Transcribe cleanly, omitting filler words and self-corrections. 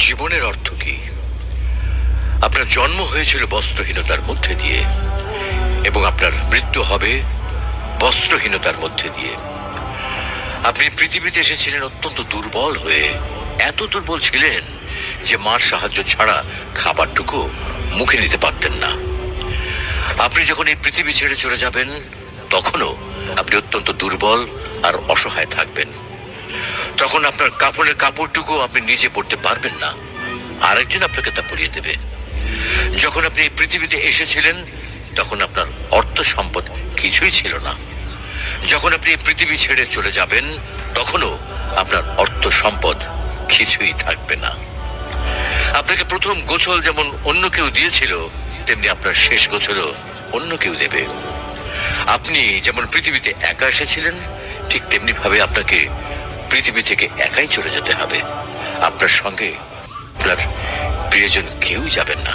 জীবনের অর্থ কি? আপনার জন্ম হয়েছিল বস্ত্রহীনতার মধ্যে দিয়ে এবং আপনার মৃত্যু হবে বস্ত্রহীনতার মধ্যে দিয়ে। আপনি পৃথিবীতে এসেছিলেন অত্যন্ত দুর্বল হয়ে, এত দুর্বল ছিলেন যে মার সাহায্য ছাড়া খাবারটুকু মুখে নিতে পারতেন না। আপনি যখন এই পৃথিবী ছেড়ে চলে যাবেন তখনও আপনি অত্যন্ত দুর্বল আর অসহায় থাকবেন। তখন আপনার কাপড়ের কাপড়টুকু আপনি নিজে পরতে পারবেন না, আরেকজন আপনাকে তা পরিয়ে দেবে। যখন আপনি এই পৃথিবীতে এসেছিলেন তখন আপনার অর্থ সম্পদ কিছুই ছিল না। যখন আপনি এই পৃথিবী ছেড়ে চলে যাবেন তখনও আপনার অর্থ সম্পদ কিছুই থাকবে না। আপনাকে প্রথম গোছল যেমন অন্য কেউ দিয়েছিল, তেমনি আপনার শেষ গোছলও অন্য কেউ দেবে। আপনি যেমন পৃথিবীতে একা এসেছিলেন, ঠিক তেমনি ভাবে আপনাকে পৃথিবী থেকে একাই চলে যেতে হবে। আপনার সঙ্গে আপনার প্রিয়জন কেউ যাবেন না।